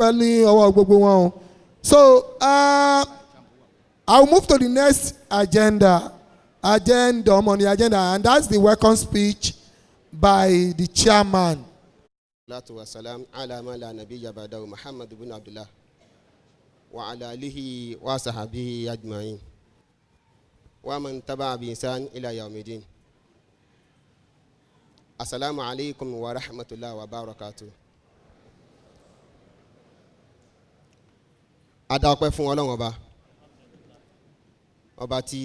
pẹ̀lú ọwọ́ gbogbo wọn o. So I'll move to the next agenda on the agenda, and that's the welcome speech by the chairman. Salatu wa salam ala man la nabiyya ba'dahu Muhammad ibn Abdullah wa ala alihi wa sahbihi ajma'in wa man tabi'a bi ihsan ila yawmiddin. Assalamu alaikum wa rahmatullahi wa barakatuh. Ada ọpẹ́ fún Ọlọ́run ọba tí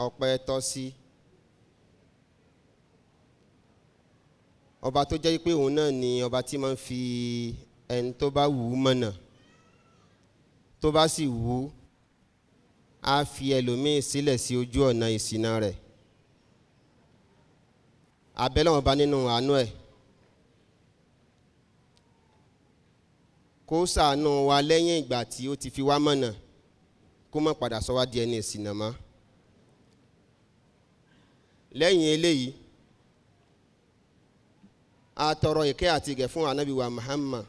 ọpẹ́ tọ́ sí, ọba tó jẹ́ pé òun náà ni ọba tí máa ń fi ẹni tó bá wù ú mọ̀nà, tó bá sì wù ú á fi ẹlòmíì sílẹ̀ sí ojú ọ̀nà ìṣìnà rẹ̀. Abẹ́lẹ́ ọba nínú àánú ẹ̀ kó ṣàánú wa lẹ́yìn ìgbà tí ó ti fi wá mọ̀nà, kó má padà sọ wá di ẹni ìṣìnà mọ́. Lẹ́yìn eléyìí, a tọrọ ìkẹ́ àti ìgẹ̀ fún Ànábì wa Muhammad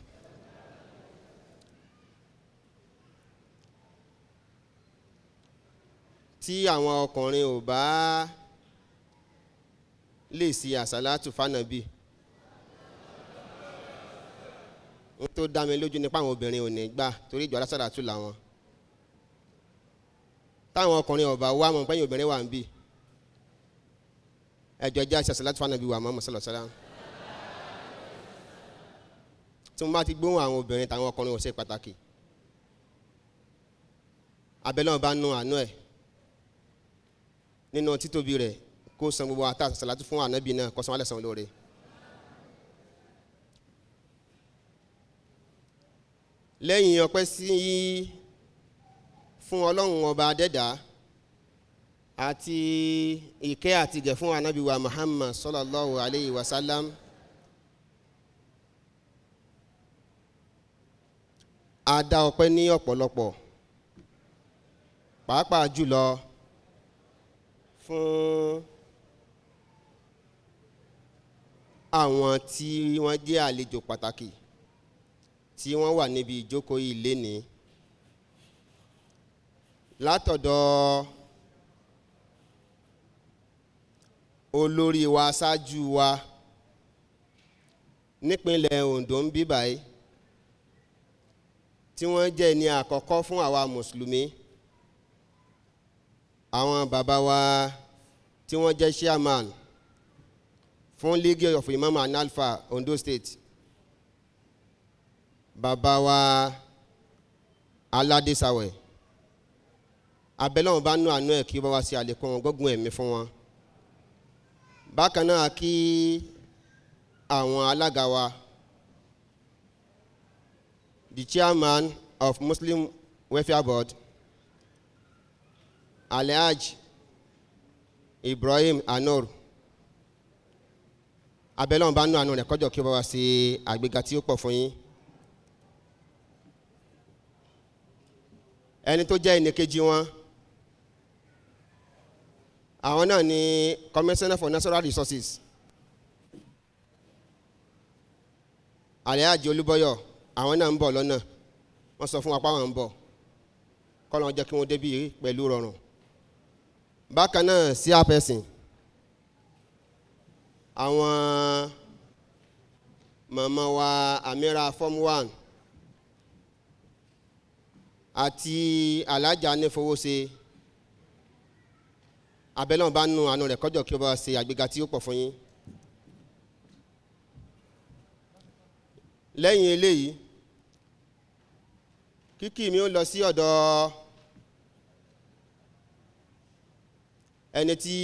tí àwọn ọkùnrin ò bá lè ṣe àsàlátù fánàbí, n tó dá mi lójú nípa àwọn obìnrin ò ní gbà, torí ìjọ alásàlátù làwọn. Táwọn ọkùnrin ò bá wá mọ̀ pẹ́yìn obìnrin wà ń bì, ẹjọ́ jẹ́ àsàlátù fánàbí wa Muhammad sallallahu alaihi wasallam. Tí mo bá ti gbóhùn àwọn obìnrin táwọn ọkùnrin ò ṣe pàtàkì, abẹ́lẹ́ ọba nù àánú ẹ̀ nínú títóbi rẹ̀ kó san gbogbo àtà sàlátù fún ànábì náà, kó san wá lẹ́san olóore. Lẹ́yìn ọpẹ́ sí fún Ọlọ́run ọba adẹ́dá àti ìkẹ́ àti ìgẹ̀ fún ànábì wa Muhammad sallallahu alayhi wa sallam, a dá ọpẹ́ ní ọ̀pọ̀lọpọ̀, pàápàá jùlọ fún àwọn tí wọ́n jẹ́ àlejò pàtàkì tí wọ́n wà níbi ìjókòó yìí lénìí. Látọ̀dọ̀ olórí wa, aṣáájú wa nípínlẹ̀ Ondo ń bí báyìí, tí wọ́n jẹ́ ní àkọ́kọ́ fún àwa mùsùlùmí, àwọn bàbá wa tí wọ́n jẹ́ chairman fún League of Imam and Alpha Ondo State, bàbá wa Aládé Sàwẹ̀, abẹ́lẹ́ wọn bá nú àánú ẹ̀ kí bá wá sí àlékún gbógun ẹ̀mí fún wọn. Bákan náà kí àwọn alága wa, the chairman of Muslim Welfare Board, Alhaji Ibrahim Anor, abẹ́lẹ́ wọn bá nú àánú rẹ̀ kọjọ kí bá wá sí àgbéga tí ó pọ̀ fún yín. Ẹni tó jẹ́ ẹnìkejì wọn, àwọn náà ni Commissioner for Natural Resources, Alhaji Olúbọ́yọ̀, àwọn náà ń bọ̀ lọ́nà, wọ́n sọ fún wa pé àwọn ń bọ̀, kọ́lọ́n jẹ́ kí wọ́n débí pẹ̀lú rọrùn. Bákan náà sí àpẹ̀sìn, àwọn màmá wa Amira Form 1 àti Alájà Anífowóṣe, abẹ́lẹ́ wọn bá nú àánú rẹ̀ kọjọ kí ó bá ṣe àgbéga tí ó pọ̀ fún yín. Lẹ́yìn eléyìí, kíkí mi ó lọ sí ọ̀dọ̀ ẹni tí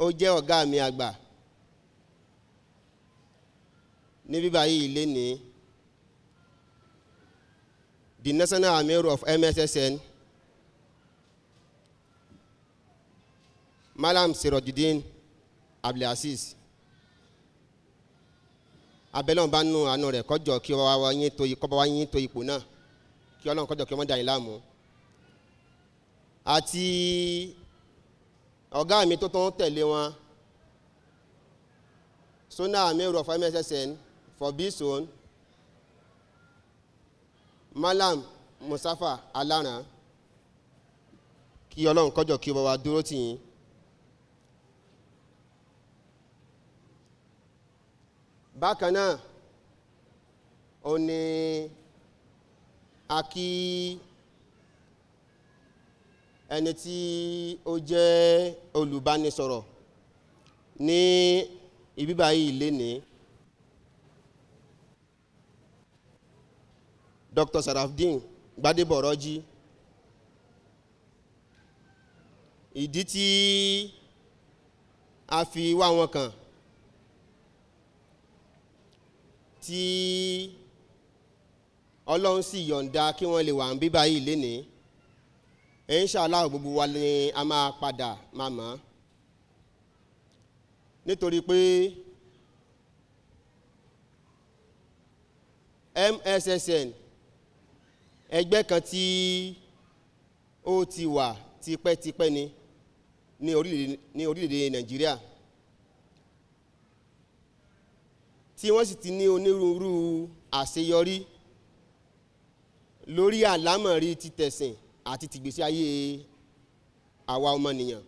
ó jẹ́ ọ̀gá mi àgbà ní bíbá yìí lénìí, the National Amir of MSSN, Malam Sirojudeen Abdulaziz, abẹ́lẹ́ wọn bá nú àánú rẹ̀ kọjọ kí ọba wa yín tó ipò náà, kí Ọlọ́run kọjọ kí wọ́n dá yín láàmú. Àti ọ̀gá mi tó tún tẹ̀lé wọn, Sona Amir of MSSN for B zone, Malam Musafa Aláran, kí Ọlọ́run kó jọ kí ó bá wa dúró tì yín. Bákan náà ó ní a kí ẹni tí ó jẹ́ olùbánisọ̀rọ̀ ní ibi báyìí lénìí, Dr. Sarafdeen Gbadebọ̀rọ́jí. Ìdí tí a fi wá wọn kàn tí Ọlọ́run sì yọ̀ǹda kí wọ́n lè wà ń bí báyìí lénìí, inshallah gbogbo wa ni a máa padà máa mọ̀, nítorí pé MSSN ẹgbẹ́ kan tí ó ti wà tipẹ́tipẹ́ ni ní orílẹ̀-èdè Nàìjíríà, tí wọ́n sì ti ní onírúurú àṣeyọrí lórí àlámọ̀rí ti tẹ̀sìn àti tìgbésí ayé àwa ọmọnìyàn,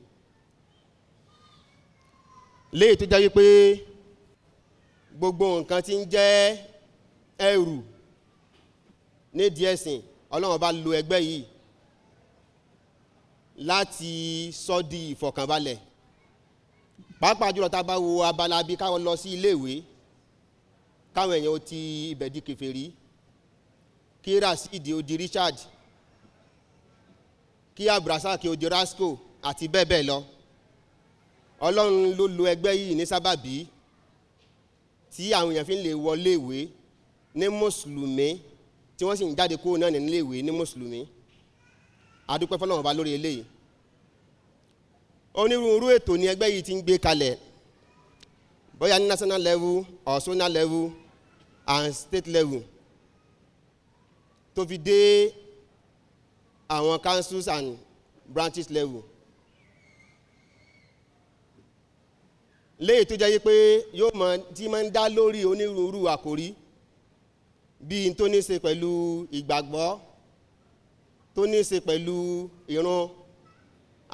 léyìí tó jẹ́ wípé gbogbo nǹkan tí ń jẹ́ ẹrù nídìí ẹ̀sìn Ọlọ́run bá lo ẹgbẹ́ yìí láti sọ di ìfọ̀kànbalẹ̀, pàápàá jùlọ tá a bá wo abala bí káwọn lọ sí iléèwé káwọn èèyàn ó ti ibẹ̀ di kèfèrí, kí Rasidi ó di Richard, kí Abdulrasaq ó di Rasco àti bẹ́ẹ̀ bẹ́ẹ̀ lọ. Ọlọ́run ló lo ẹgbẹ́ yìí ní sábàbí tí àwọn èèyàn fi ń lè wọlé ìwé ní mùsùlùmí tí wọ́n sì ń jáde kúrò náà nílé ìwé ní mùsùlùmí. A dúpẹ́ fọ́lọ́run bá lórí eléyìí. Onírúurú ètò ni ẹgbẹ́ yìí ti ń gbé kalẹ̀, bóyá ní national level or zonal level and state level, tó fi dé àwọn councils and branches level. Léyìí tó jẹ́ pé yóò mọ tí máa ń dá lórí onírúurú àkòrí bíi tó ní ṣe pẹ̀lú ìgbàgbọ́, tó ní ṣe pẹ̀lú ìrun,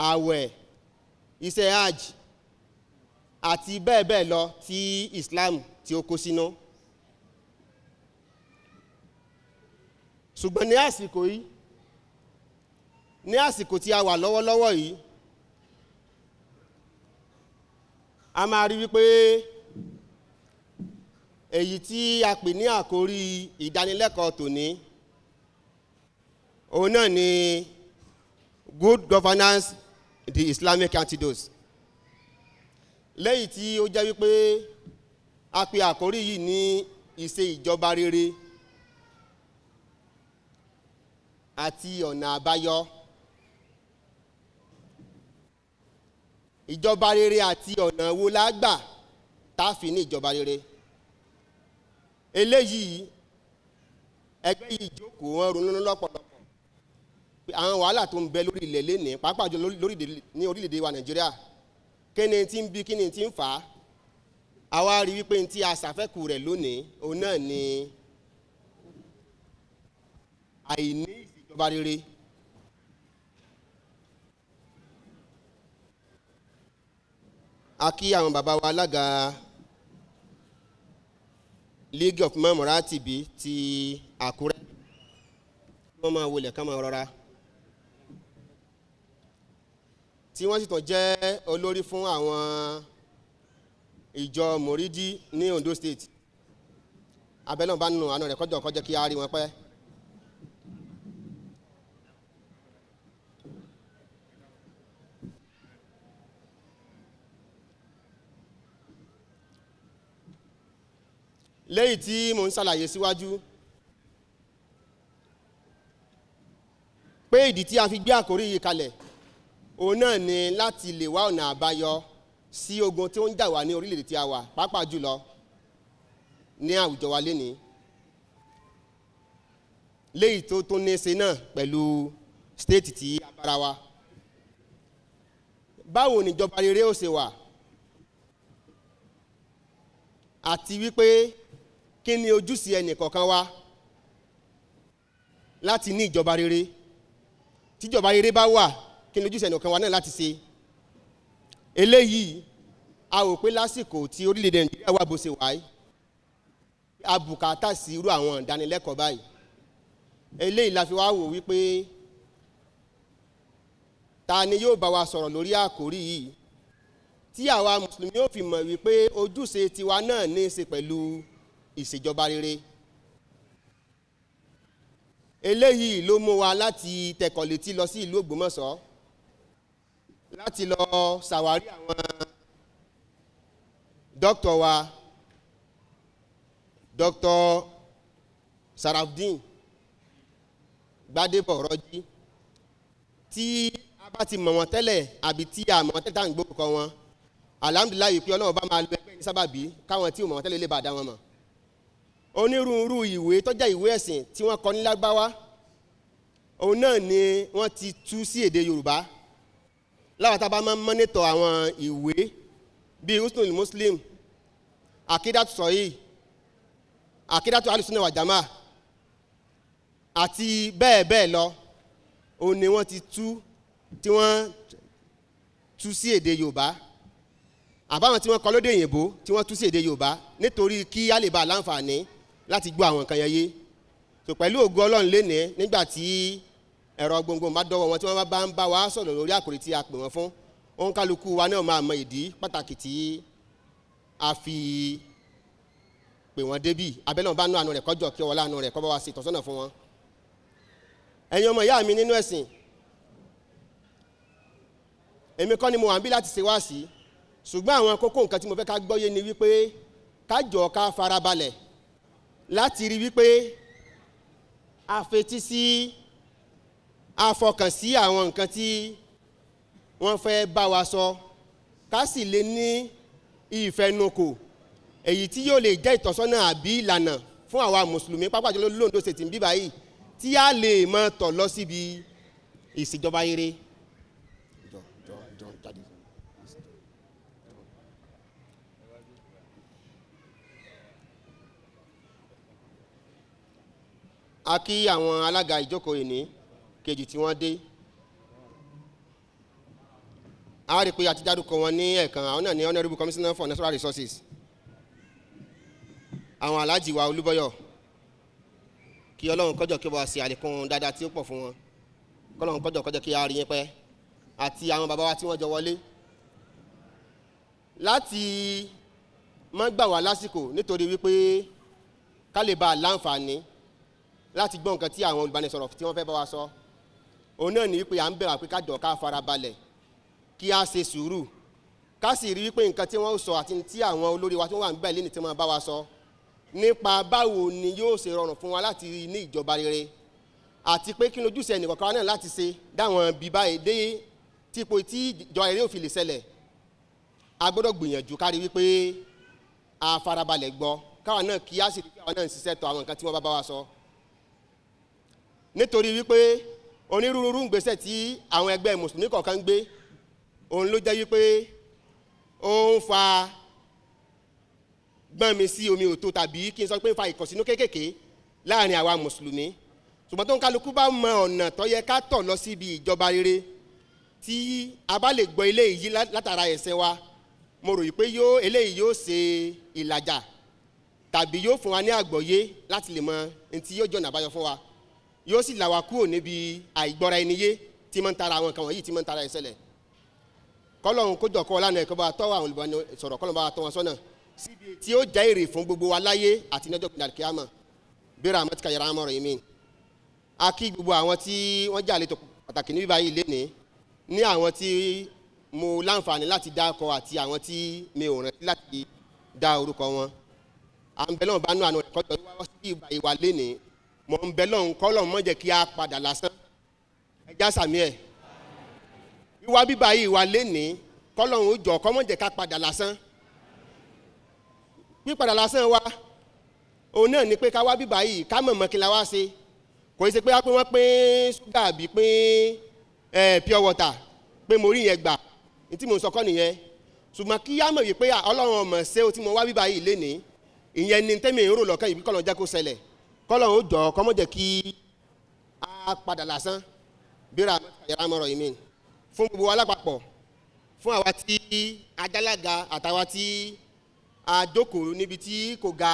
ààwẹ̀, iṣẹ́ hajj àti bẹ́ẹ̀ bẹ́ẹ̀ lọ tí Islam tí ó kó sínú. Ṣùgbọ́n ní àsìkò yìí, ní àsìkò tí a wà lọ́wọ́lọ́wọ́ yìí, a máa rí wípé èyí tí a pè ní àkórí ìdánilẹ́kọ̀ọ́ tòní, òun náà ni good governance, the Islamic antidote. Lẹ́yìn tí ó jẹ́ wípé a pè àkórí yìí ní ìṣe ìjọba rere àti ọ̀nà àbáyọ. Ìjọba rere àti ọ̀nà wo la gbà tá a fi ní ìjọba rere. Eléyìí ẹgbẹ́ yìí jókòó wọn ronú lọ́pọ̀lọpọ̀ pé àwọn wàhálà tó ń bẹ lórí ilẹ̀ lénìí, pàápàá jù ní orílẹ̀-èdè wa Nàìjíríà, kíni tí ń bí kíni tí ń fà á. Àwa rí wípé tí a ṣàfẹ́kù rẹ̀ lónìí òun náà ni àìní ìṣèjọba rere. A kí àwọn bàbá wa alága League of Imam Ratibi ti Àkúrẹ́, wọ́n máa wọlé ká máa rọra, tí wọ́n sì tàn jẹ́ olórí fún àwọn ìjọ Mòrídì ní Ondo State. Abẹ́lẹ́ bá nù àánú rẹ̀ kọjọ́ kí a rí wọn pẹ́. Lẹ́yìn tí mo ń ṣàlàyé síwájú pé ìdí tí a fi gbé àkórí yìí kalẹ̀ òun náà ni láti lè wá ọ̀nà àbáyọ sí ogun tí ó ń jà wá ní orílẹ̀-èdè tí a wà, pàápàá jùlọ ní àwùjọ wa lénìí, léyìí tó ní ṣe náà pẹ̀lú stéètì tí a bára wa. Báwo ni ìjọba rere ó ṣe wà, àti wípé kí ni ojúṣe ẹnì kọ̀ọ̀kan wa láti ní ìjọba rere. Tíjọba rere bá wà, kí ni ojúṣe ẹnìkan wa náà láti ṣe? Eléyìí a rò pé lásìkò tí orílẹ̀-èdè Nàìjíríà wà bó ṣe wáyé, abùkátà sí irú àwọn ìdánilẹ́kọ̀ọ́ báyìí. Eléyìí la fi wá wò wípé ta ni yóò bá wa sọ̀rọ̀ lórí àkòrí yìí tí àwa mùsùlùmí yóò fi mọ̀ wípé ojúṣe tiwa náà ní í ṣe pẹ̀lú ìṣèjọba rere. Eléyìí ló mú wa láti tẹ̀kọ̀ létí lọ sí ìlú Ògbómọ̀ṣọ́ láti lọ ṣàwárí àwọn dókítà wa, Dr. Sarafdeen Gbadebo Rọ́jí, tí a bá ti mọ̀ wọ́n tẹ́lẹ̀ àbí tí a mọ̀ wọ́n tẹ́lẹ̀ tá à ń gbórúkọ wọn, alhamdulilayi pé Ọlọ́run bá máa lo ẹgbẹ́ ní sábàbí káwọn tí ò mọ̀ wọ́n tẹ́lẹ̀ lè bá dá wọn mọ̀. Onírúurú ìwé tó jẹ́ ìwé ẹ̀sìn tí wọ́n kọ ní Lárúbáwá, òun náà ni wọ́n ti tú sí èdè Yorùbá. Láwọn tá a bá máa ń mọ́nítọ̀ àwọn ìwé bíi Husnul Muslim, Akidatu Sahih, Akidatu Ahlus-Sunnah wal Jama'ah àti bẹ́ẹ̀ bẹ́ẹ̀ lọ, òun ni wọ́n ti tú tí wọ́n tú sí èdè Yorùbá. Àbáwọn tí wọ́n kọ lóde òyìnbó tí wọ́n tú sí èdè Yorùbá nítorí kí á lè bá láǹfààní láti gbọ́ àwọn nǹkan yẹn yé. So pẹ̀lú ògo Ọlọ́run lénìí, nígbà tí ẹ̀rọ gbogbo má dọ́wọ́ wọn tí wọ́n bá ń bá wa sọ̀rọ̀ lórí àkòrí tí a pè wọ́n fún, òun kálukú wa náà máa mọ ìdí pàtàkì tí a fi pè wọ́n débì. Abẹ́lẹ́ wọn bá nú àánú rẹ̀ kọjọ kí ọwọ́ láàánú rẹ̀ kọ́ bá wa ṣe ìtọ́sọ́nà fún wọn. Ẹ̀yin ọmọ ìyá mi nínú ẹ̀sìn, èmi kọ́ ni mo wà ń bí láti ṣe wáàsí, ṣùgbọ́n àwọn kókó nǹkan tí mo fẹ́ ká gbọ́yé ni wípé ká jọ ká farabalẹ̀ láti rí wípé a fetí sí, a fọkàn sí àwọn nǹkan tí wọ́n fẹ́ bá wa sọ, ká sì lè ní ìfẹnukò èyí tí yóò lè jẹ́ ìtọ́sọ́nà àbí ìlànà fún àwa mùsùlùmí pàápàá jùlọ l'Ondo State ń bí báyìí, tí a lè mọ tọ̀ lọ síbi ìṣèjọba rere. A kí àwọn alága ìjókòó ìní kejì tí wọ́n dé. A rí pé a ti dárúkọ wọn ní ẹ̀kan, àwọn náà ní Honourable Commissioner for Natural Resources, àwọn aláàjì wa Olúbọ́yọ̀, kí Ọlọ́run kọjọ kí wọ́n ṣe àlékún dáadáa tí ó pọ̀ fún wọn, kọ́lọ́run kọjọ kí a rí yín pẹ́, àti àwọn bàbá wa tí wọ́n jọ wọlé láti má gbà wá lásìkò nítorí wípé ká lè bá a láǹfààní láti gbọ́ nǹkan tí àwọn olùbánisọ̀rọ̀ tí wọ́n fẹ́ bá wa sọ. Òun náà ní wípé à ń bẹ̀ wá pé ká jọ ká farabalẹ̀, kí a ṣe sùúrù, ká sì rí wípé nǹkan tí wọ́n sọ àti tí àwọn olórí wa tí wọ́n wà níbẹ̀ lẹ́ni tí wọ́n bá wa sọ nípa báwo ni yóò ṣe rọrùn fún wa láti ní ìjọba rere, àti pé kí ni ojúṣe ẹnìkọ̀ọ̀kan náà láti ṣe dáwọn bí báyìí dé típo tí ìjọba rere ò fi lè ṣẹlẹ̀. A gbọ́dọ̀ gbìyànjú ká rí wípé a farabalẹ̀ gbọ́, káwa náà kí a sì rí pé àwọn náà ń ṣiṣẹ́ tọ̀ àwọn nǹkan tí wọ́n bá wa sọ. Nítorí wípé onírúurú ìgbésẹ̀ tí àwọn ẹgbẹ́ mùsùlùmí kọ̀ọ̀kan ń gbé, òun ló jẹ́ wípé ó ń fa gbọ́n mi sí omi òtó, tàbí kí n sọ pé ń fa ìkọ̀sínú kéékèèké láàrin àwa mùsùlùmí. Ṣùgbọ́n tó ń kálukú bá mọ ọ̀nà tó yẹ ká tọ̀ lọ síbi ìjọba rere, tí a bá lè gbọ́ eléyìí látara ẹ̀sẹ̀ wa, mo rò pé eléyìí yóò ṣe ìlàjà tàbí yóò fún wa ní àgbọ́yé láti lè mọ ní tí yóò jọ̀nà àbáyọ fún wa, yóò sì là wá kúrò níbi àìgbọ́ra ẹni yé tí máa ń tara àwọn nǹkan wọ̀nyí tí máa ń tara ìṣẹ̀lẹ̀. Kọ́lọ́run kó jọ̀kọ́ lánàá ẹ̀kọ́ bá tọ́ àwọn olùbánisọ̀rọ̀, kọ́lọ́run bá tọ́ wọn sọ́nà síbi tí ó jẹ́ èrè fún gbogbo wa láyé àti ní ọjọ́ ìgbìyànjú kíámà bi rahmatika ya arhamar rahimin. A kí gbogbo àwọn tí wọ́n jẹ́ àlejò pàtàkì níbí báyìí lénìí, ní àwọn tí mo láǹfààní láti dákọ àti àwọn tí mi ò rántí láti dá orúkọ wọn. À ń bẹ lọ́run bá nú àánú rẹ̀ kọjọ wá sí ìwà lénìí, mo ń bẹ lọ́run kọ́lọ́run má jẹ́ kí a padà lásán. Ẹja sàmì ẹ̀. Wíwá bíbá yìí wà lénìí, kọ́lọ́run ó jọ kó má jẹ́ ká padà lásán. Pípadà lásán wa, òun náà ni pé ká wá bíbá yìí ká mọ̀mọ́ kí la wá ṣe. Kò í ṣe pé wọ́n pín ṣúgà àbí pín pure water pé mo rí yẹn gbà ní tí mo ń sọ kọ́ nìyẹn. Ṣùgbọ́n kí á mọ̀ wípé Ọlọ́run ọmọ ṣé o tí mo wá bíbá yìí lénìí, ìyẹn ni tẹ́mi ń rò lọ́kàn yìí kọ́lọ́run jẹ́ kó ṣẹlẹ̀. Kọ́lọ́run ó jọ kó má jẹ́ kí padà lásán bíra àmọ́rọ̀ yìí mi fún gbogbo alápapọ̀ fún àwa tí ajálága àtàwa tí a jókòó níbi tí kò ga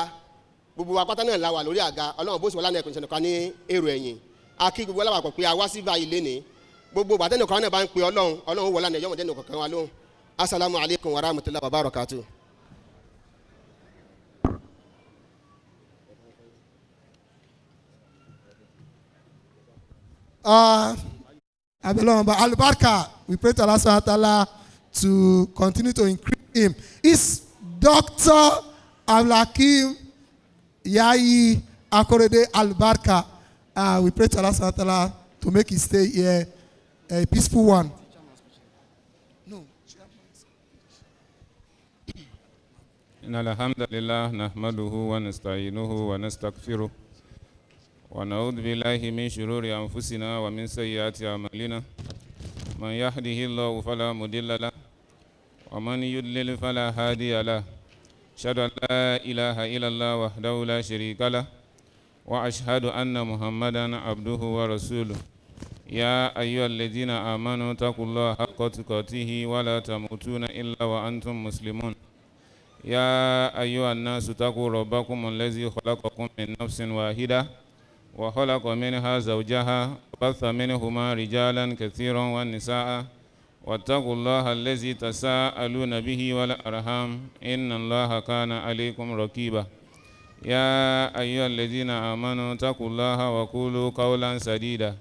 gbogbo apáta náà la wà lórí àga ọlọ́run bó sì wọlé ẹ̀kùn ìṣẹ̀nìkan ní èrò ẹ̀yìn a kí gbogbo alápapọ̀ pé a wá sí báyìí lénìí gbogbo bàtẹ́nìkan náà bá ń pe ọlọ́run wọlé ẹ̀yọ́ mọ̀dẹ́nì kankan wa lóhùn assalamu alaikum warahmatullahi wabarakatuh. Albarka, we pray to Allah subhanahu wa ta'ala to continue to increase him. Is Dr. Abdulhakeem Yayi Akorede Albarka. We pray to Allah subhanahu wa ta'ala to make his stay here a peaceful one. إن الحمد لله نحمده ونستعينه ونستغفره ونعوذ بالله من شرور أنفسنا ومن سيئات أعمالنا من يهده الله فلا مضل له ومن يضلل فلا هادي له أشهد أن لا إله إلا الله وحده لا شريك له وأشهد أن محمدا عبده ورسوله يا أيها الذين آمنوا اتقوا الله حق تقاته ولا تموتون إلا وأنتم مسلمون يا أيها الناس اتقوا ربكم الذي خلقكم من نفس واحدة وخلق منها زوجها وبث منهما رجالا كثيرا والنساء واتقوا الله الذي تساءلون به والأرحام إن الله كان عليكم رقيبا يا أيها الذين آمنوا اتقوا الله وقولوا قولا سديدا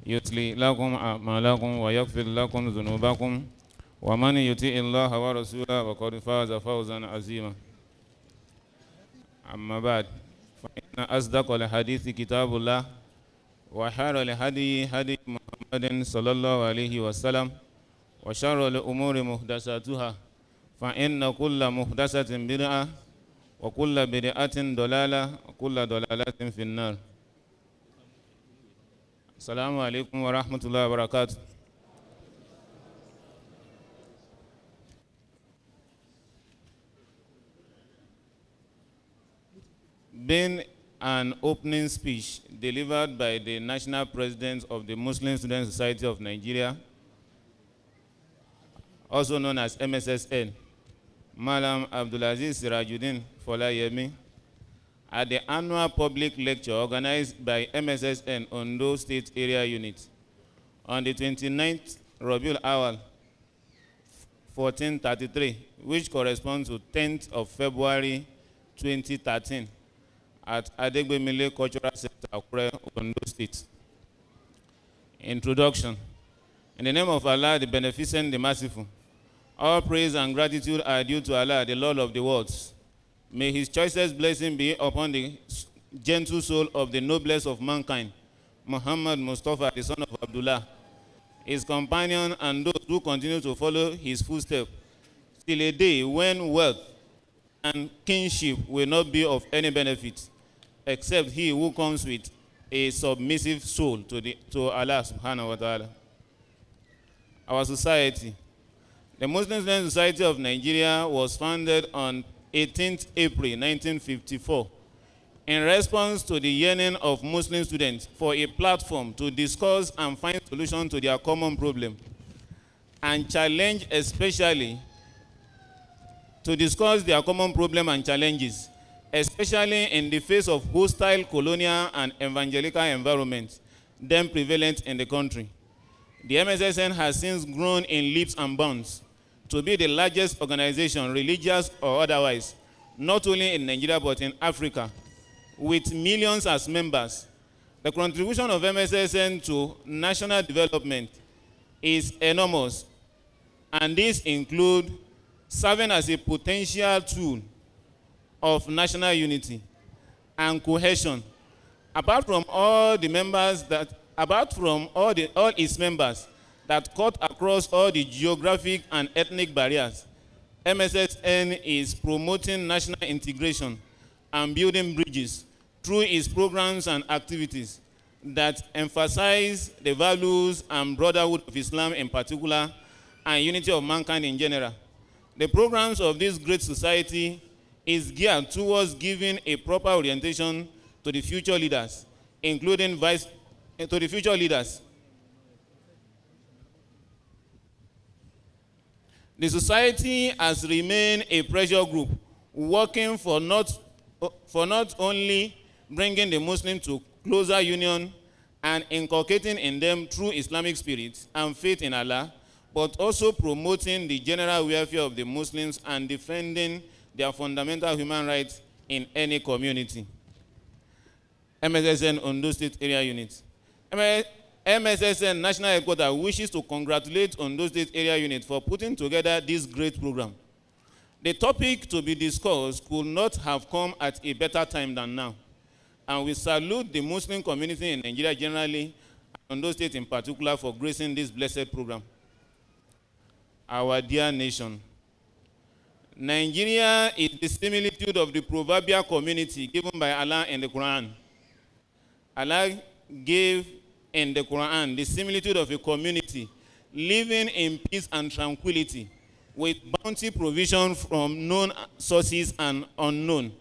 يتلي لكم أعمالكم ويغفر لكم ذنوبكم ومن يطع الله ورسوله فقد فاز فوزا عظيما أما بعد فإن أصدق الحديث كتاب الله وخير الهدي هدي محمد صلى الله عليه وسلم وشر الأمور محدثاتها فإن كل محدثة بدعة وكل بدعة ضلالة وكل ضلالة في النار. السلام عليكم ورحمة الله وبركاته. Being an opening speech delivered by the National President of the Muslim Student Society of Nigeria, also known as MSSN, Malam Abdulaziz Sirajuddin Folayemi, at the annual public lecture organized by MSSN Ondo State Area Unit on the 29th Rabiul Awal 1433, which corresponds to 10th of February 2013. At Adegbemile Cultural Center, Akure, Ondo State. Introduction. In the name of Allah, the Beneficent, the Merciful, all praise and gratitude are due to Allah, the Lord of the worlds. May His choicest blessing be upon the gentle soul of the noblest of mankind, Muhammad Mustafa, the son of Abdullah, his companion, and those who continue to follow his footsteps, till a day when wealth and kinship will not be of any benefit, except he who comes with a submissive soul to Allah subhanahu wa ta'ala. Our society, the Muslim Student Society of Nigeria, was founded on 18th April 1954 in response to the yearning of Muslim students for a platform to discuss and find solutions to their common problem and challenge, especially to discuss their common problem and challenges, especially in the face of hostile colonial and evangelical environments then prevalent in the country. The MSSN has since grown in leaps and bounds to be the largest organization, religious or otherwise, not only in Nigeria but in Africa, with millions as members. The contribution of MSSN to national development is enormous, and these include serving as a potential tool of national unity and cohesion, apart from all its members that cut across all the geographic and ethnic barriers. MSSN is promoting national integration and building bridges through its programs and activities that emphasize the values and brotherhood of Islam in particular and unity of mankind in general. The programs of this great society is geared towards giving a proper orientation to the future leaders, including vice to the future leaders. The society has remained a pressure group working for not only bringing the Muslims to closer union and inculcating in them true Islamic spirit and faith in Allah, but also promoting the general welfare of the Muslims and defending their fundamental human rights in any community. MSSN Ondo State Area Unit. MSSN National Headquarters wishes to congratulate Ondo State Area Unit for putting together this great program. The topic to be discussed could not have come at a better time than now, and we salute the Muslim community in Nigeria generally, and Ondo State in particular, for gracing this blessed program. Our dear nation, Nigeria is the similitude of the proverbial community given by Allah in the Quran. Allah gave in the Quran the similitude of a community living in peace and tranquility with bounty provision from known sources and unknown,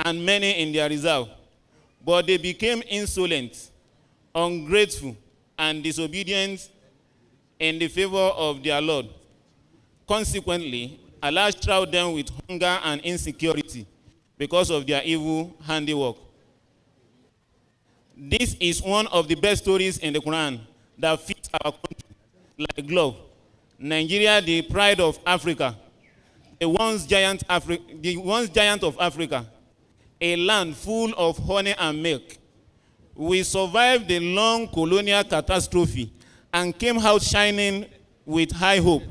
and many in their reserve. But they became insolent, ungrateful, and disobedient in the favor of their Lord. Consequently, Allah shrouded them with hunger and insecurity because of their evil handiwork. This is one of the best stories in the Quran that fits our country like a glove. Nigeria, the pride of Africa, the once giant of Africa, a land full of honey and milk. We survived the long colonial catastrophe and came out shining with high hope.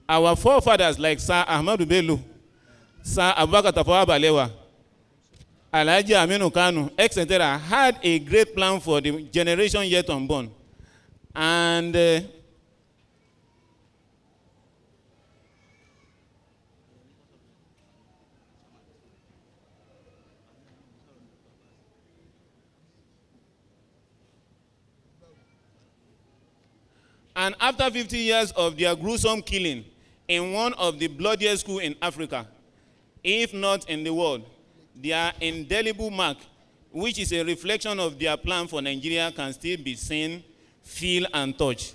Our forefathers like Sir Ahmadu Bello, Sir Abubakar Tafawa Balewa, Alhaji Aminu Kanu, etc., had a great plan for the generation yet unborn. And after 50 years of their gruesome killing in one of the bloodiest schools in Africa, if not in the world, their indelible mark, which is a reflection of their plan for Nigeria, can still be seen, feel, and touch.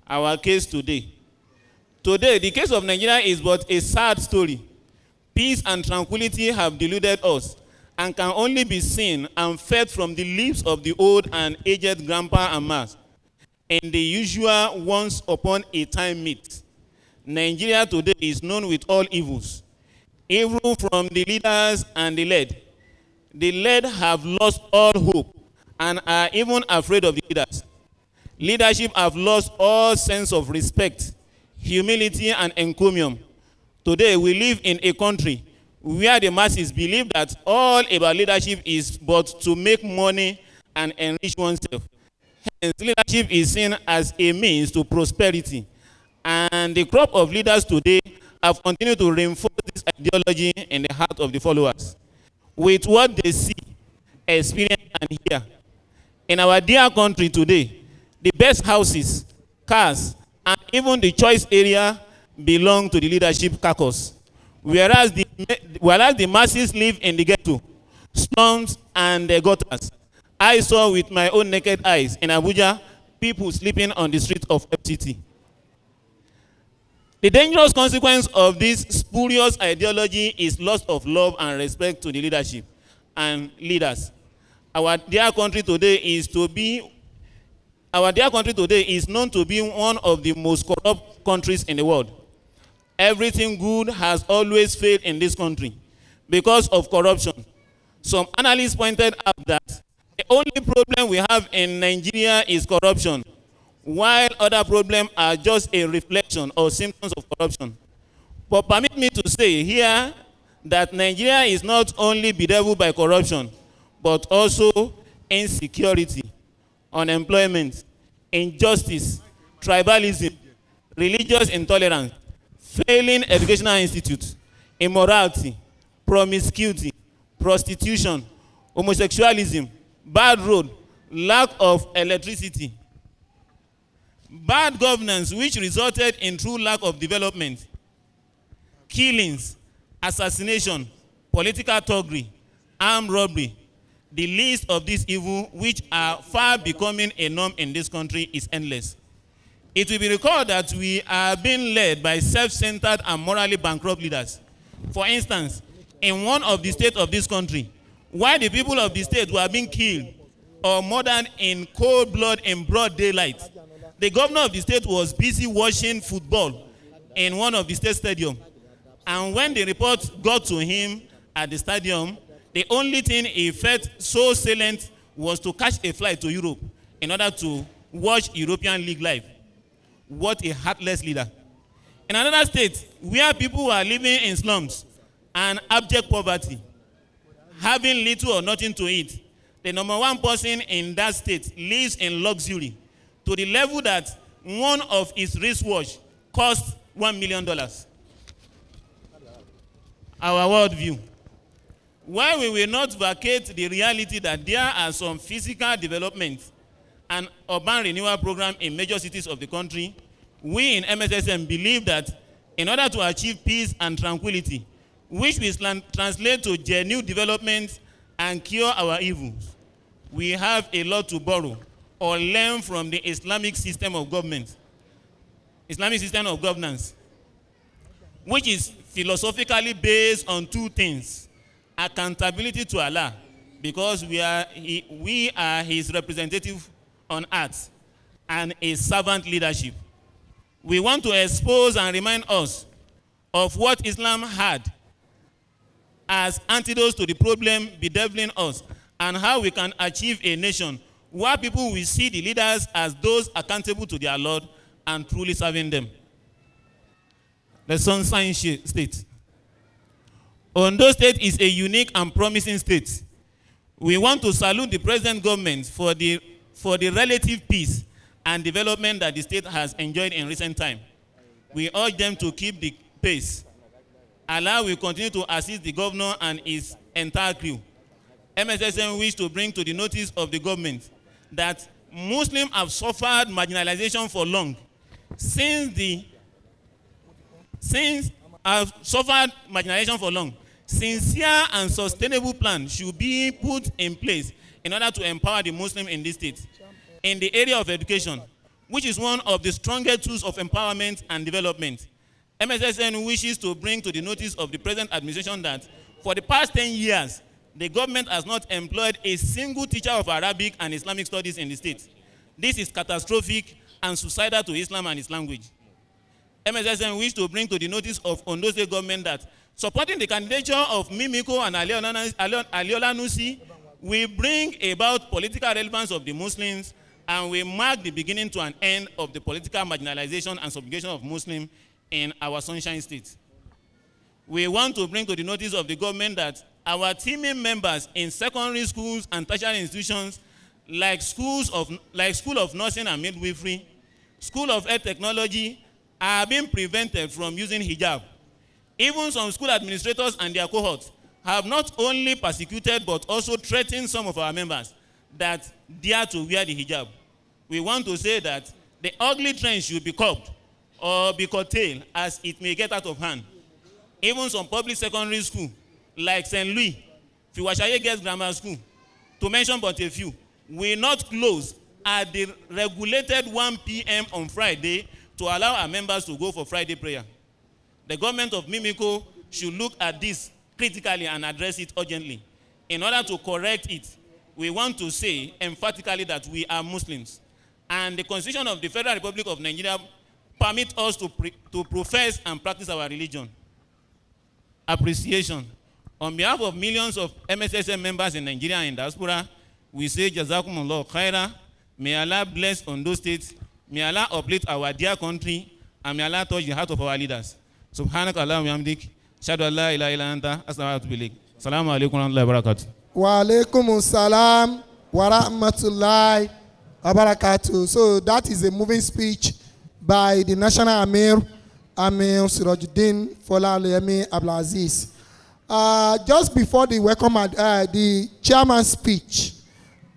Our case today. Today, the case of Nigeria is but a sad story. Peace and tranquility have deluded us and can only be seen and fed from the lips of the old and aged grandpa and mas in the usual once upon a time myth. Nigeria today is known with all evils. Evil from the leaders and the led. The led have lost all hope and are even afraid of the leaders. Leadership have lost all sense of respect, humility, and encomium. Today, we live in a country where the masses believe that all about leadership is but to make money and enrich oneself. Hence, leadership is seen as a means to prosperity. And the crop of leaders today have continued to reinforce this ideology in the heart of the followers with what they see, experience, and hear. In our dear country today, the best houses, cars, and even the choice area belong to the leadership caucus, whereas the masses live in the ghetto, slums, and the gutters. I saw with my own naked eyes in Abuja people sleeping on the streets of FCT. The dangerous consequence of this spurious ideology is loss of love and respect to the leadership and leaders. Our dear country today is known to be one of the most corrupt countries in the world. Everything good has always failed in this country because of corruption. Some analysts pointed out that the only problem we have in Nigeria is corruption, while other problems are just a reflection or symptoms of corruption. But permit me to say here that Nigeria is not only bedeviled by corruption, but also insecurity, unemployment, injustice, tribalism, religious intolerance, failing educational institutes, immorality, promiscuity, prostitution, homosexualism, bad road, lack of electricity, bad governance which resulted in true lack of development, killings, assassination, political thuggery, armed robbery, The list of these evils, which are far becoming a norm in this country, is endless. It will be recalled that we are being led by self-centered and morally bankrupt leaders. For instance, in one of the states of this country, while the people of the state were being killed or murdered in cold blood in broad daylight, the governor of the state was busy watching football in one of the state stadiums. And when the report got to him at the stadium, the only thing he felt so salient was to catch a flight to Europe in order to watch European League live. What a heartless leader. In another state, where people are living in slums and abject poverty, having little or nothing to eat, the number one person in that state lives in luxury to the level that one of his wristwatch costs $1 million. Our worldview. While we will not vacate the reality that there are some physical developments and urban renewal program in major cities of the country, we in MSSM believe that in order to achieve peace and tranquility, which will translate to genuine development and cure our evils, we have a lot to borrow or learn from the Islamic system of government, Islamic system of governance, which is philosophically based on two things: accountability to Allah, because we are his representative on earth, and a servant leadership. We want to expose and remind us of what Islam had as antidotes to the problem bedeviling us, and how we can achieve a nation where people will see the leaders as those accountable to their Lord and truly serving them. The Sunshine State. Ondo State is a unique and promising state. We want to salute the present government for the relative peace and development that the state has enjoyed in recent time. We urge them to keep the pace. Allah will continue to assist the governor and his entire crew. MSSM wish to bring to the notice of the government that Muslims have suffered marginalization for long. Sincere and sustainable plan should be put in place in order to empower the Muslims in this state. In the area of education, which is one of the strongest tools of empowerment and development, MSSN wishes to bring to the notice of the present administration that for the past 10 years, the government has not employed a single teacher of Arabic and Islamic studies in the state. This is catastrophic and suicidal to Islam and its language. MSSN wishes to bring to the notice of Ondo State government that supporting the candidature of Mimiko and Aliola Nusi will bring about political relevance of the Muslims and will mark the beginning to an end of the political marginalization and subjugation of Muslims in our Sunshine State. We want to bring to the notice of the government that our teaming members in secondary schools and tertiary institutions like School of Nursing and Midwifery, School of Health Technology are being prevented from using hijab. Even some school administrators and their cohorts have not only persecuted but also threatened some of our members that dare to wear the hijab. We want to say that the ugly trend should be curbed or be curtailed as it may get out of hand. Even some public secondary schools like St. Louis, Fiwashaye Girls Grammar School, to mention but a few, will not close at the regulated 1 p.m. on Friday to allow our members to go for Friday prayer. The government of Mimiko should look at this critically and address it urgently. In order to correct it, we want to say emphatically that we are Muslims, and the Constitution of the Federal Republic of Nigeria permits us to profess and practice our religion. Appreciation. On behalf of millions of MSSM members in Nigeria and diaspora, we say Jazakumullah khaira. May Allah bless Ondo State. May Allah uplift our dear country, and may Allah touch the heart of our leaders. Subhanaka Allahumma wa bihamdik. Shadu an la ilaha illa anta astaghfiruka wa atubu ilaik. Assalamu alaikum wa rahmatullahi wa barakatuh. Wa alaikum salam wa rahmatullahi wa barakatuh. So that is a moving speech by the National Amir Sirajuddin Folalemi Abdulaziz. Just before the welcome, the chairman's speech,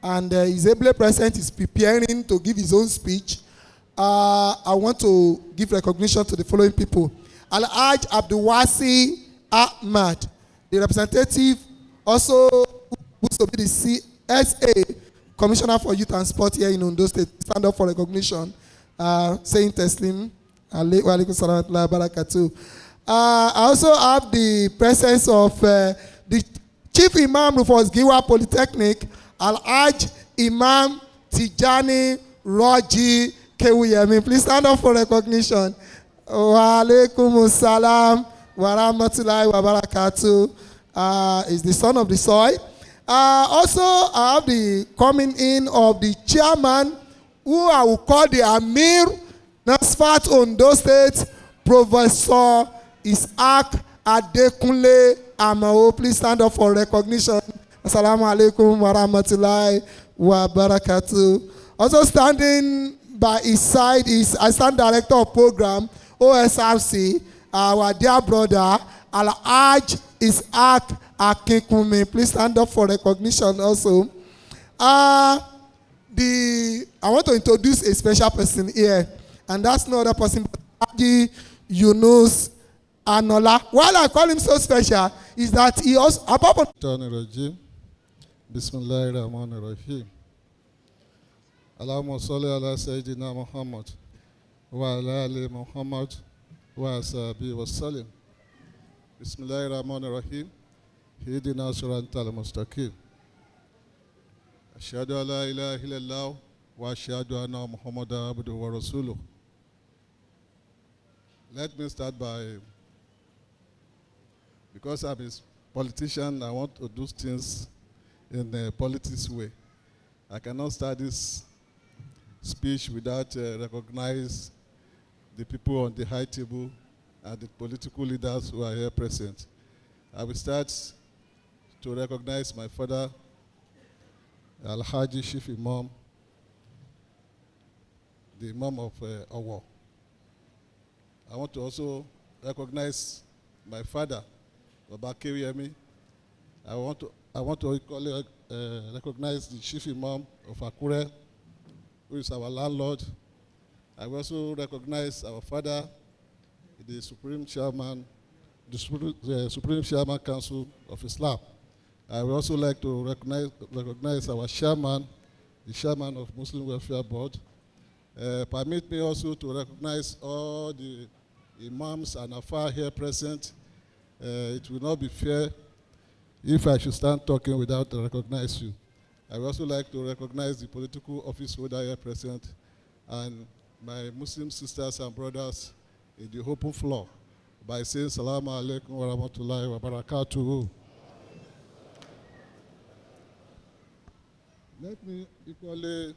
and his able president is preparing to give his own speech, I want to give recognition to the following people. Al-Haj Abdulwasi Ahmad, the representative also who's to be the CSA, Commissioner for Youth and Sport here in Ondo State. Stand up for recognition. Saying Teslim. Walaikum salam wa barakatuh. I also have the presence of the Chief Imam Rufus Giwa Polytechnic, Al-Hajj Imam Tijani Roji Kewuyemi. Please stand up for recognition. Wa alaikum salam wa rahmatullahi wa barakatuh. Is the son of the soil. Also, I have the coming in of the chairman, who I will call the Amir Nasfat Ondo State, Professor Isaac Adekunle Amao. Please stand up for recognition. Assalamu alaikum wa rahmatullahi wa barakatuh. Also standing by his side is Assistant Director of Program, OSRC, our dear brother, Al-Hajj Isaac Akinkunmi. Please stand up for recognition also. I want to introduce a special person here, and that's no other person but Haji Yunus Anola. Why I call him so special is that he also, apart from Bismillahirrahmanirrahim. Allahumma salli ala Sayyidina Muhammad wa ala ali Muhammad wa ashabihi wa sallim. Bismillahirrahmanirrahim. Hidina siratal mustaqim. Ashhadu an la ilaha illallah wa ashhadu anna Muhammadan abduhu wa rasuluh. Let me start by, because I'm a politician, I want to do things in a politics way. I cannot start this speech without recognize the people on the high table and the political leaders who are here present. I will start to recognize my father, Al-Haji Chief Imam, the Imam of Owo. I want to also recognize my father, Baba Kewuyemi. I want to equally recognize the Chief Imam of Akure, who is our landlord. I will also recognize our father, the Supreme Chairman, the Supreme Chairman Council of Islam. I would also like to recognize our chairman, the chairman of Muslim Welfare Board. Permit me also to recognize all the imams and afar here present. It will not be fair if I should stand talking without recognizing you. I would also like to recognize the political office holder here present and my Muslim sisters and brothers in the open floor by saying Salaam alaikum wa rahmatullahi wa barakatuhu. Let me equally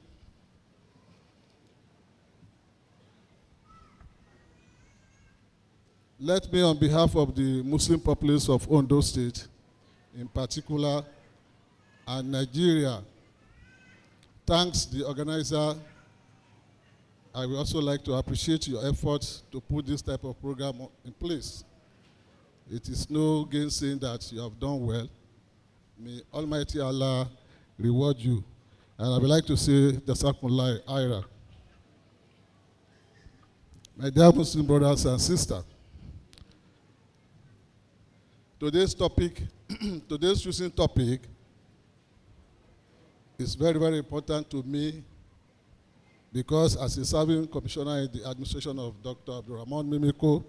on behalf of the Muslim populace of Ondo State, in particular, and Nigeria, thanks the organizer. I would also like to appreciate your efforts to put this type of program in place. It is no gainsaying that you have done well. May Almighty Allah reward you. And I would like to say, Jazakumullah Aira. My dear Muslim brothers and sisters, today's choosing topic is very, very important to me because as a serving commissioner in the administration of Dr. Abdurrahman Mimiko,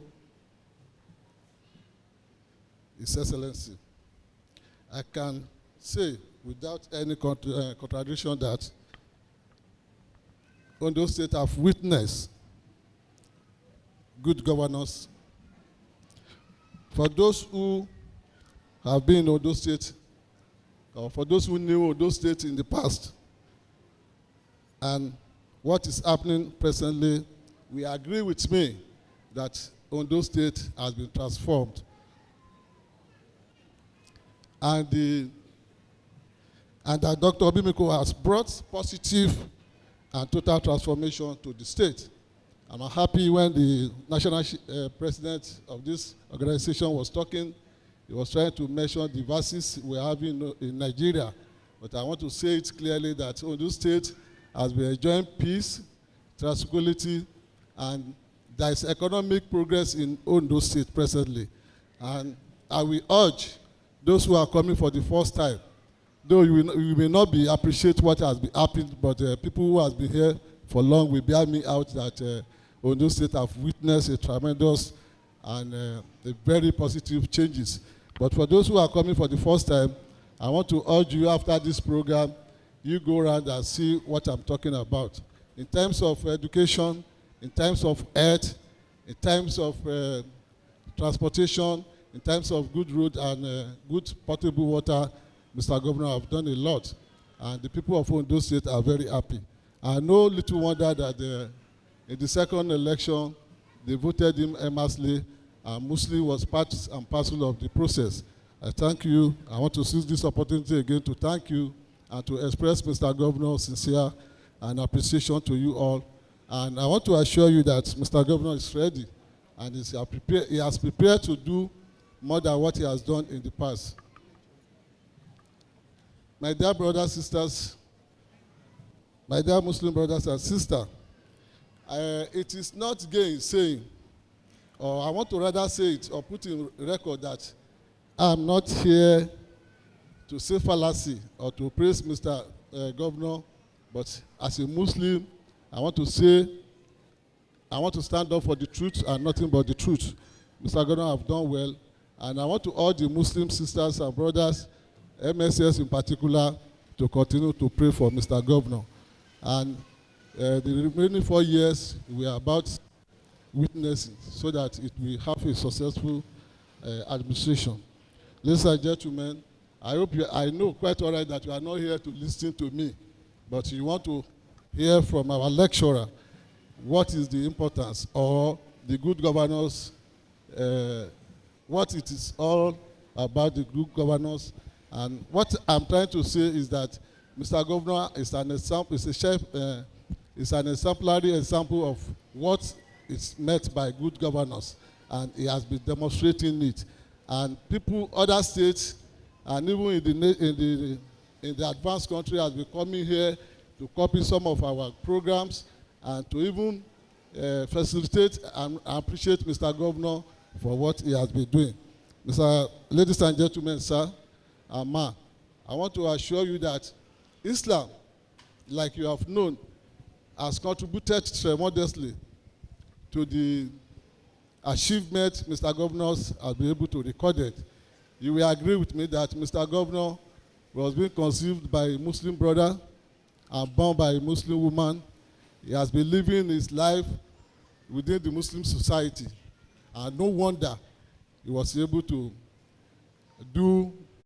His Excellency, I can say without any contradiction that Ondo State have witnessed good governance. For those who have been in Ondo State, or for those who knew Ondo State in the past, and what is happening presently, we agree with me that Ondo State has been transformed. And that Dr. Bimiko has brought positive and total transformation to the state. I'm happy when the national president of this organization was talking. He was trying to mention the verses we're having in Nigeria. But I want to say it clearly that Ondo State has been enjoying peace, tranquility, and there is economic progress in Ondo State presently. And I will urge those who are coming for the first time though you may not be appreciate what has been happened, but people who has been here for long will bear me out that Ondo State have witnessed a tremendous and a very positive changes. But for those who are coming for the first time, I want to urge you after this program, you go around and see what I'm talking about. In terms of education, in terms of health, in terms of transportation, in terms of good road and good potable water, Mr. Governor have done a lot. And the people of Ondo State are very happy. I know little wonder that in the second election, they voted him earnestly, and Muslim was part and parcel of the process. I thank you. I want to seize this opportunity again to thank you and to express, Mr. Governor, sincere and appreciation to you all. And I want to assure you that Mr. Governor is ready and he has prepared to do more than what he has done in the past. My dear brothers, sisters, my dear Muslim brothers and sisters, it is not gainsaying, or I want to rather say it or put in record that I'm not here to say fallacy or to praise Mr. Governor, but as a Muslim, I want to say, I want to stand up for the truth and nothing but the truth. Mr. Governor have done well, and I want to urge the Muslim sisters and brothers, MSS in particular, to continue to pray for Mr. Governor. And the remaining 4 years, we are about witnessing so that it will have a successful administration. Ladies and gentlemen, I know quite all right that you are not here to listen to me, but you want to hear from our lecturer what is the importance or the good governance, what it is all about the good governance. And what I'm trying to say is that Mr. Governor is an example, is an exemplary example of what is meant by good governance, and he has been demonstrating it. And people, other states, and even in the advanced country, has been coming here to copy some of our programs and to even facilitate and appreciate Mr. Governor for what he has been doing. Ladies and gentlemen, sir, and ma, I want to assure you that Islam, like you have known, has contributed tremendously to the achievement Mr. Governor has been able to record it. You will agree with me that Mr. Governor was being conceived by a Muslim brother and born by a Muslim woman. He has been living his life within the Muslim society. And no wonder he was able to do